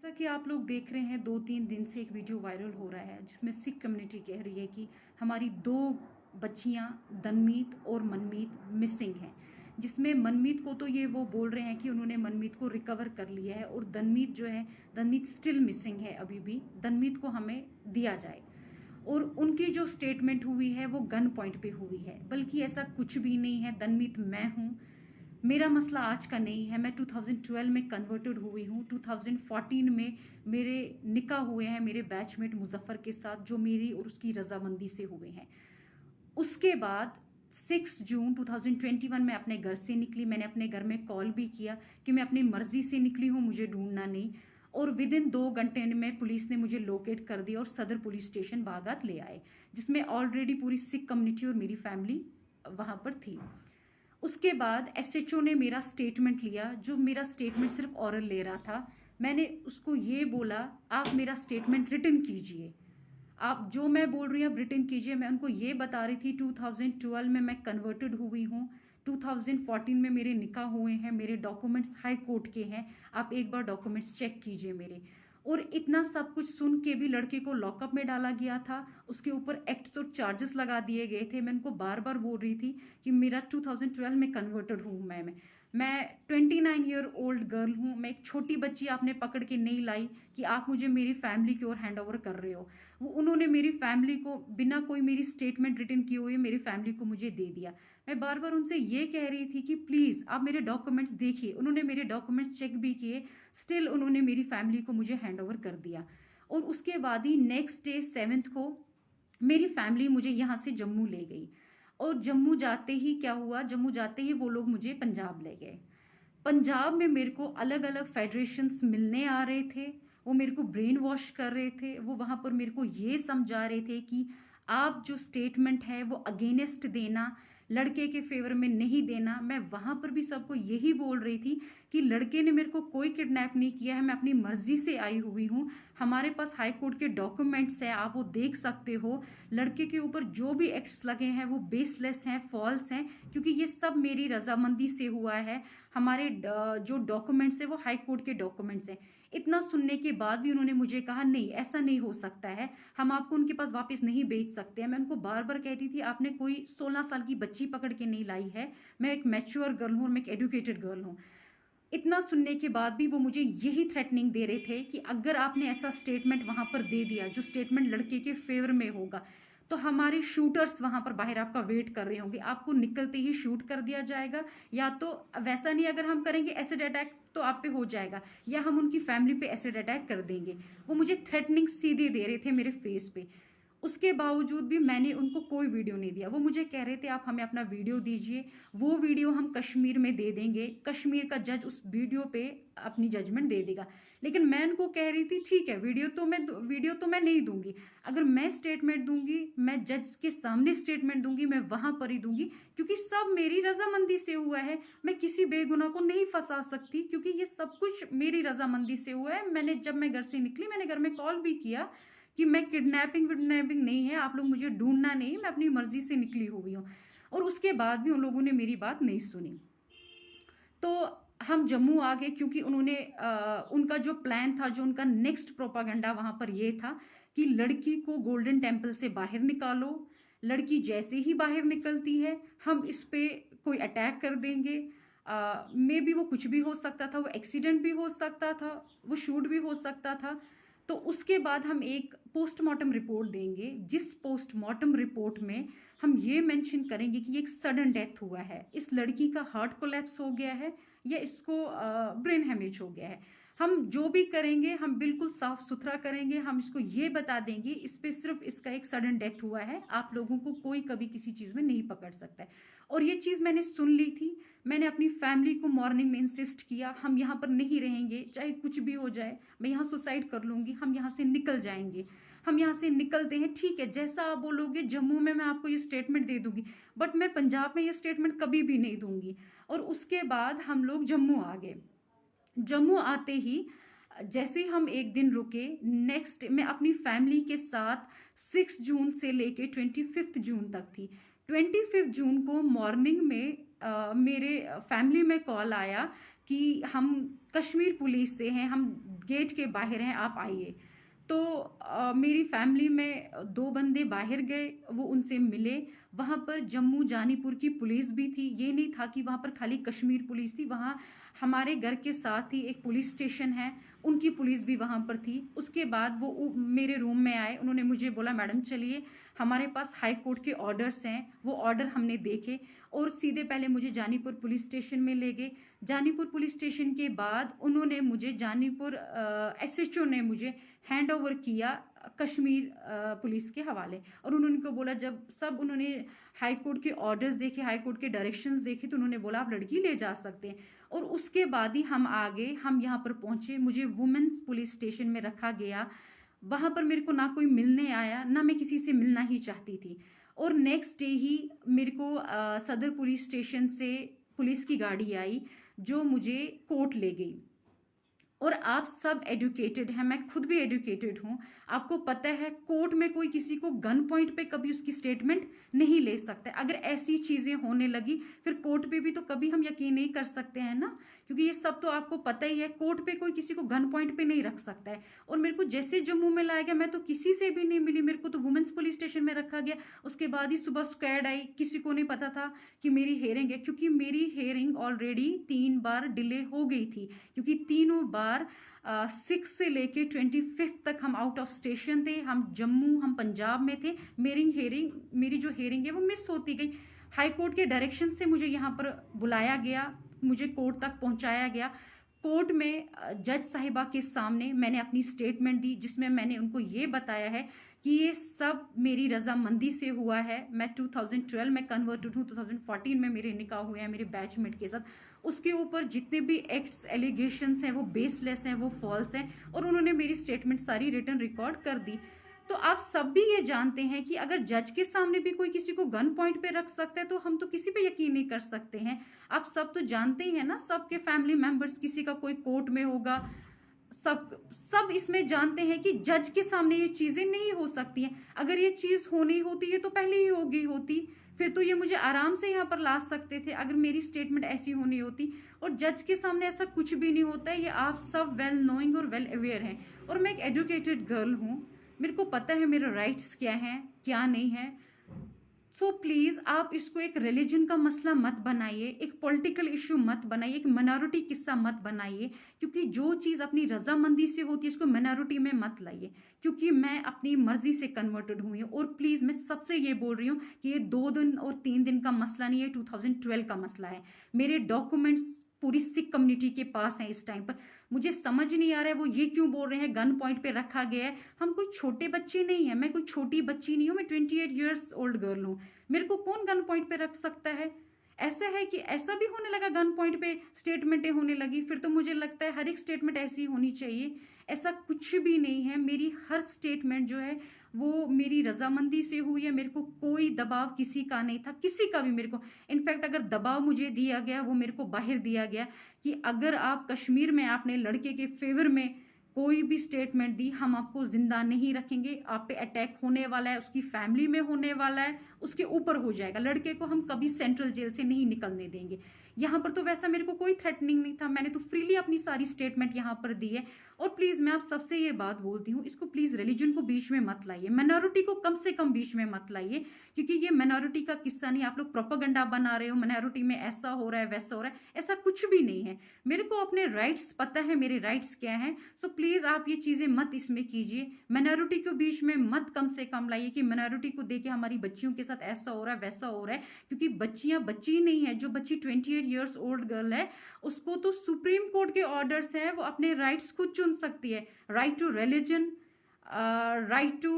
जैसा कि आप लोग देख रहे हैं 2-3 दिन से एक वीडियो वायरल हो रहा है जिसमें सिख कम्युनिटी कह रही है कि हमारी 2 बच्चियां दनमीत और मनमीत मिसिंग हैं। जिसमें मनमीत को तो ये वो बोल रहे हैं कि उन्होंने मनमीत को रिकवर कर लिया है और दनमीत जो है दनमीत स्टिल मिसिंग है। अभी भी दनमीत को हमें दिया जाए। और उनकी जो स्टेटमेंट हुई है वो गन पॉइंट पे हुई है, बल्कि ऐसा कुछ भी नहीं है। दनमीत मैं हूँ। मेरा मसला आज का नहीं है। मैं 2012 में कन्वर्टेड हुई हूँ। 2014 में मेरे निकाह हुए हैं मेरे बैचमेट मुजफ्फर के साथ, जो मेरी और उसकी रजामंदी से हुए हैं। उसके बाद 6 जून 2021 में अपने घर से निकली। मैंने अपने घर में कॉल भी किया कि मैं अपनी मर्जी से निकली हूँ, मुझे ढूंढना नहीं। और विद इन 2 घंटे में पुलिस ने मुझे लोकेट कर दिया और सदर पुलिस स्टेशन बागात ले आए, जिसमें ऑलरेडी पूरी सिख कम्युनिटी और मेरी फैमिली वहां पर थी। उसके बाद एसएचओ ने मेरा स्टेटमेंट लिया, जो मेरा स्टेटमेंट सिर्फ ऑरल ले रहा था। मैंने उसको ये बोला, आप मेरा स्टेटमेंट रिटन कीजिए, आप जो मैं बोल रही हूँ आप रिटन कीजिए। मैं उनको ये बता रही थी 2012 में मैं कन्वर्टेड हुई हूँ, 2014 में मेरे निकाह हुए हैं, मेरे डॉक्यूमेंट्स हाई कोर्ट के हैं, आप एक बार डॉक्यूमेंट्स चेक कीजिए मेरे। और इतना सब कुछ सुन के भी लड़के को लॉकअप में डाला गया था, उसके ऊपर एक्ट्स और चार्जेस लगा दिए गए थे। मैं उनको बार बार बोल रही थी कि मेरा 2012 में कन्वर्टेड हूँ मैं 29 ईयर ओल्ड गर्ल हूँ। मैं एक छोटी बच्ची आपने पकड़ के नहीं लाई कि आप मुझे मेरी फैमिली की ओर हैंड ओवर कर रहे हो। वो उन्होंने मेरी फैमिली को बिना कोई मेरी स्टेटमेंट रिटन किए हुए मेरी फैमिली को मुझे दे दिया। मैं बार बार उनसे ये कह रही थी कि प्लीज़ आप मेरे डॉक्यूमेंट्स देखिए। उन्होंने मेरे डॉक्यूमेंट्स चेक भी किए, स्टिल उन्होंने मेरी फैमिली को मुझे हैंड ओवर कर दिया। और उसके बाद ही नेक्स्ट डे 7 को मेरी फैमिली मुझे यहाँ से जम्मू ले गई। और जम्मू जाते ही क्या हुआ, जम्मू जाते ही वो लोग मुझे पंजाब ले गए। पंजाब में मेरे को अलग अलग फेडरेशंस मिलने आ रहे थे, वो मेरे को ब्रेन वॉश कर रहे थे। वो वहां पर मेरे को ये समझा रहे थे कि आप जो स्टेटमेंट है वो अगेंस्ट देना, लड़के के फेवर में नहीं देना। मैं वहां पर भी सबको यही बोल रही थी कि लड़के ने मेरे को कोई किडनैप नहीं किया है, मैं अपनी मर्जी से आई हुई हूँ। हमारे पास हाई कोर्ट के डॉक्यूमेंट्स है, आप वो देख सकते हो। लड़के के ऊपर जो भी एक्ट्स लगे हैं वो बेसलेस हैं, फॉल्स हैं, क्योंकि ये सब मेरी रजामंदी से हुआ है। हमारे जो डॉक्यूमेंट्स है वो हाई कोर्ट के डॉक्यूमेंट्स हैं। इतना सुनने के बाद भी उन्होंने मुझे कहा नहीं ऐसा नहीं हो सकता है, हम आपको उनके पास वापस नहीं भेज सकते हैं। मैं उनको बार बार कहती थी आपने कोई 16 साल की बच्ची पकड़ के नहीं लाई है, मैं एक मैच्योर गर्ल हूँ और मैं एक एडुकेटेड गर्ल हूँ। इतना सुनने के बाद भी वो मुझे यही थ्रेटनिंग दे रहे थे कि अगर आपने ऐसा स्टेटमेंट वहां पर दे दिया जो स्टेटमेंट लड़के के फेवर में होगा, तो हमारे शूटर्स वहां पर बाहर आपका वेट कर रहे होंगे, आपको निकलते ही शूट कर दिया जाएगा, या तो वैसा नहीं अगर हम करेंगे एसिड अटैक तो आप पे हो जाएगा, या हम उनकी फैमिली पे एसिड अटैक कर देंगे। वो मुझे थ्रेटनिंग सीधे दे रहे थे मेरे फेस पे। उसके बावजूद भी मैंने उनको कोई वीडियो नहीं दिया। वो मुझे कह रहे थे आप हमें अपना वीडियो दीजिए, वो वीडियो हम कश्मीर में दे देंगे, कश्मीर का जज उस वीडियो पे अपनी जजमेंट दे देगा। लेकिन मैं उनको कह रही थी ठीक है वीडियो तो मैं नहीं दूंगी। अगर मैं स्टेटमेंट दूंगी, मैं जज के सामने स्टेटमेंट दूंगी, मैं वहां पर ही दूंगी, क्योंकि सब मेरी रजामंदी से हुआ है। मैं किसी बेगुनाह को नहीं फंसा सकती, क्योंकि ये सब कुछ मेरी रजामंदी से हुआ है। मैंने जब मैं घर से निकली मैंने घर में कॉल भी किया कि मैं किडनैपिंग विडनैपिंग नहीं है, आप लोग मुझे ढूंढना नहीं, मैं अपनी मर्जी से निकली हुई हूँ। और उसके बाद भी उन लोगों ने मेरी बात नहीं सुनी। तो हम जम्मू आ गए, क्योंकि उन्होंने उनका जो प्लान था, जो उनका नेक्स्ट प्रोपागंडा वहां पर ये था कि लड़की को गोल्डन टेम्पल से बाहर निकालो। लड़की जैसे ही बाहर निकलती है हम इस पे कोई अटैक कर देंगे। मे बी वो कुछ भी हो सकता था, वो एक्सीडेंट भी हो सकता था, वो शूट भी हो सकता था। तो उसके बाद हम एक पोस्टमार्टम रिपोर्ट देंगे, जिस पोस्टमार्टम रिपोर्ट में हम ये मेंशन करेंगे कि ये एक सडन डेथ हुआ है, इस लड़की का हार्ट कोलैप्स हो गया है या इसको ब्रेन हेमेज हो गया है। हम जो भी करेंगे हम बिल्कुल साफ सुथरा करेंगे। हम इसको ये बता देंगे इस पे सिर्फ इसका एक सडन डेथ हुआ है, आप लोगों को कोई कभी किसी चीज में नहीं पकड़ सकता है। और ये चीज मैंने सुन ली थी। मैंने अपनी फैमिली को मॉर्निंग में इंसिस्ट किया हम यहाँ पर नहीं रहेंगे, चाहे कुछ भी हो जाए, मैं यहाँ सुसाइड कर लूंगी, हम यहाँ से निकल जाएंगे। हम यहाँ से निकलते हैं, ठीक है जैसा आप बोलोगे जम्मू में मैं आपको ये स्टेटमेंट दे दूंगी, बट मैं पंजाब में ये स्टेटमेंट कभी भी नहीं दूंगी। और उसके बाद हम लोग जम्मू आ गए। जम्मू आते ही जैसे हम एक दिन रुके, नेक्स्ट मैं अपनी फैमिली के साथ 6 जून से लेके 25 जून तक थी। 25 जून को मॉर्निंग में मेरे फैमिली में कॉल आया कि हम कश्मीर पुलिस से हैं, हम गेट के बाहर हैं, आप आइए। तो मेरी फैमिली में 2 बंदे बाहर गए, वो उनसे मिले। वहाँ पर जम्मू जानीपुर की पुलिस भी थी, ये नहीं था कि वहाँ पर खाली कश्मीर पुलिस थी, वहाँ हमारे घर के साथ ही एक पुलिस स्टेशन है, उनकी पुलिस भी वहाँ पर थी। उसके बाद वो मेरे रूम में आए, उन्होंने मुझे बोला मैडम चलिए, हमारे पास हाई कोर्ट के ऑर्डर्स हैं। वो ऑर्डर हमने देखे और सीधे पहले मुझे जानीपुर पुलिस स्टेशन में ले गए। जानीपुर पुलिस स्टेशन के बाद उन्होंने मुझे जानीपुर एसएचओ ने मुझे हैंड ओवर किया कश्मीर पुलिस के हवाले। और उन्होंने को बोला, जब सब उन्होंने हाई कोर्ट के ऑर्डर्स देखे, हाई कोर्ट के डायरेक्शंस देखे, तो उन्होंने बोला आप लड़की ले जा सकते हैं। और उसके बाद ही हम आगे हम यहाँ पर पहुंचे, मुझे वुमेन्स पुलिस स्टेशन में रखा गया। वहाँ पर मेरे को ना कोई मिलने आया, ना मैं किसी से मिलना ही चाहती थी। और नेक्स्ट डे ही मेरे को सदर पुलिस स्टेशन से पुलिस की गाड़ी आई जो मुझे कोर्ट ले गई। और आप सब एजुकेटेड हैं, मैं खुद भी एजुकेटेड हूँ, आपको पता है कोर्ट में कोई किसी को गन पॉइंट पे कभी उसकी स्टेटमेंट नहीं ले सकता। अगर ऐसी चीज़ें होने लगी फिर कोर्ट पे भी तो कभी हम यकीन नहीं कर सकते हैं ना, क्योंकि ये सब तो आपको पता ही है, कोर्ट पे कोई किसी को गन पॉइंट पे नहीं रख सकता है। और मेरे को जैसे जम्मू में लाया गया, मैं तो किसी से भी नहीं मिली, मेरे को तो वुमेन्स पुलिस स्टेशन में रखा गया। उसके बाद ही सुबह स्क्वाड आई, किसी को नहीं पता था कि मेरी हेयरिंग है, क्योंकि मेरी हेयरिंग ऑलरेडी 3 बार डिले हो गई थी, क्योंकि तीनों बार 6 से लेके 25 तक हम आउट ऑफ स्टेशन थे, हम जम्मू, हम पंजाब में थे। मेरी जो हेयरिंग है वो मिस होती गई। हाई कोर्ट के डायरेक्शन से मुझे यहाँ पर बुलाया गया, मुझे कोर्ट तक पहुँचाया गया। कोर्ट में जज साहिबा के सामने मैंने अपनी स्टेटमेंट दी, जिसमें मैंने उनको ये बताया है कि ये सब मेरी रजामंदी से हुआ है। मैं 2012 में कन्वर्टेड हूँ, 2014 में मेरे निकाह हुए हैं मेरे बैचमेट के साथ। उसके ऊपर जितने भी एक्ट्स एलिगेशंस हैं वो बेसलेस हैं, वो फॉल्स हैं। और उन्होंने मेरी स्टेटमेंट सारी रिटर्न रिकॉर्ड कर दी। तो आप सब भी ये जानते हैं कि अगर जज के सामने भी कोई किसी को गन पॉइंट पे रख सकता है तो हम तो किसी पे यकीन नहीं कर सकते हैं। आप सब तो जानते ही हैं ना, सबके फैमिली मेंबर्स, किसी का कोई कोर्ट में होगा, सब इसमें जानते हैं कि जज के सामने ये चीजें नहीं हो सकती हैं। अगर ये चीज होनी होती है तो पहले ही हो गई होती, फिर तो ये मुझे आराम से यहाँ पर ला सकते थे अगर मेरी स्टेटमेंट ऐसी होनी होती। और जज के सामने ऐसा कुछ भी नहीं होता है, ये आप सब वेल नोइंग और वेल अवेयर हैं। और मैं एक एजुकेटेड गर्ल हूँ, मेरे को पता है मेरे राइट्स क्या हैं क्या नहीं है। सो प्लीज आप इसको एक रिलीजन का मसला मत बनाइए, एक पॉलिटिकल इशू मत बनाइए, एक माइनॉरिटी किस्सा मत बनाइए, क्योंकि जो चीज़ अपनी रजामंदी से होती है इसको माइनॉरिटी में मत लाइए। क्योंकि मैं अपनी मर्जी से कन्वर्टेड हुई हूँ। और प्लीज़ मैं सबसे ये बोल रही हूँ कि ये 2 दिन और 3 दिन का मसला नहीं है, 2012 का मसला है। मेरे डॉक्यूमेंट्स पूरी सिख कम्युनिटी के पास हैं इस टाइम पर। मुझे समझ नहीं आ रहा है वो ये क्यों बोल रहे हैं गन पॉइंट पे रखा गया है। हम कोई छोटे बच्चे नहीं है, मैं कोई छोटी बच्ची नहीं हूँ, मैं 28 ईयर्स ओल्ड गर्ल हूँ। मेरे को कौन गन पॉइंट पे रख सकता है? ऐसा है कि ऐसा भी होने लगा, गन पॉइंट पे स्टेटमेंटें होने लगी, फिर तो मुझे लगता है हर एक स्टेटमेंट ऐसी होनी चाहिए। ऐसा कुछ भी नहीं है, मेरी हर स्टेटमेंट जो है वो मेरी रजामंदी से हुई है। मेरे को कोई दबाव किसी का नहीं था, किसी का भी मेरे को। इनफैक्ट अगर दबाव मुझे दिया गया वो मेरे को बाहर दिया गया कि अगर आप कश्मीर में आपने लड़के के फेवर में कोई भी स्टेटमेंट दी, हम आपको जिंदा नहीं रखेंगे, आप पे अटैक होने वाला है, उसकी फैमिली में होने वाला है, उसके ऊपर हो जाएगा। लड़के को हम कभी सेंट्रल जेल से नहीं निकलने देंगे। यहाँ पर तो वैसा मेरे को कोई थ्रेटनिंग नहीं था, मैंने तो फ्रीली अपनी सारी स्टेटमेंट यहाँ पर दी है। और प्लीज मैं आप सबसे ये बात बोलती हूँ, इसको प्लीज रिलीजन को बीच में मत लाइए, माइनॉरिटी को कम से कम बीच में मत लाइए, क्योंकि ये माइनॉरिटी का किस्सा नहीं। आप लोग प्रोपेगेंडा बना रहे हो, माइनॉरिटी में ऐसा हो रहा है वैसा हो रहा है, ऐसा कुछ भी नहीं है। मेरे को अपने राइट्स पता है, मेरे राइट्स क्या हैं। सो प्लीज आप ये चीजें मत इसमें कीजिए, माइनॉरिटी को बीच में मत कम से कम लाइए कि माइनॉरिटी को देके हमारी बच्चियों के साथ ऐसा हो रहा है वैसा हो रहा है। क्योंकि बच्चियां बच्ची नहीं है, जो बच्ची 28 ईयर्स ओल्ड गर्ल है उसको तो सुप्रीम कोर्ट के ऑर्डर्स है, वो अपने राइट्स खुद चुन सकती है। Right to religion, right to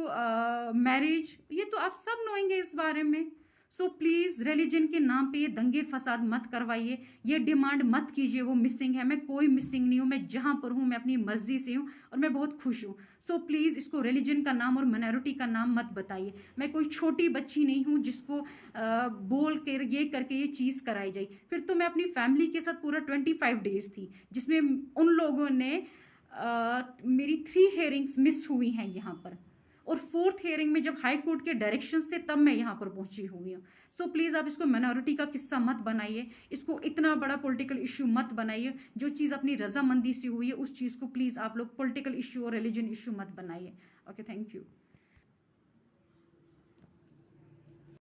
marriage, ये तो आप सब नोएंगे इस बारे में। सो प्लीज रिलीजन के नाम पे ये दंगे फसाद मत करवाइए, ये डिमांड मत कीजिए वो मिसिंग है। मैं कोई मिसिंग नहीं हूँ, मैं जहां पर हूँ मैं अपनी मर्जी से हूँ और मैं बहुत खुश हूँ। सो प्लीज इसको रिलीजन का नाम और माइनॉरिटी का नाम मत बताइए। मैं कोई छोटी बच्ची नहीं हूँ जिसको बोल कर ये करके ये चीज कराई जाए। फिर तो मैं अपनी फैमिली के साथ पूरा 25 डेज थी, जिसमें उन लोगों ने मेरी 3 हेयरिंग्स मिस हुई हैं यहाँ पर। और 4th हियरिंग में जब हाई कोर्ट के डायरेक्शन से तब मैं यहाँ पर पहुंची हुई हूँ। सो प्लीज़ आप इसको माइनॉरिटी का किस्सा मत बनाइए, इसको इतना बड़ा पॉलिटिकल इश्यू मत बनाइए। जो चीज़ अपनी रजामंदी से हुई है उस चीज़ को प्लीज़ आप लोग पॉलिटिकल इश्यू और रिलीजन इश्यू मत बनाइए। Okay, thank you.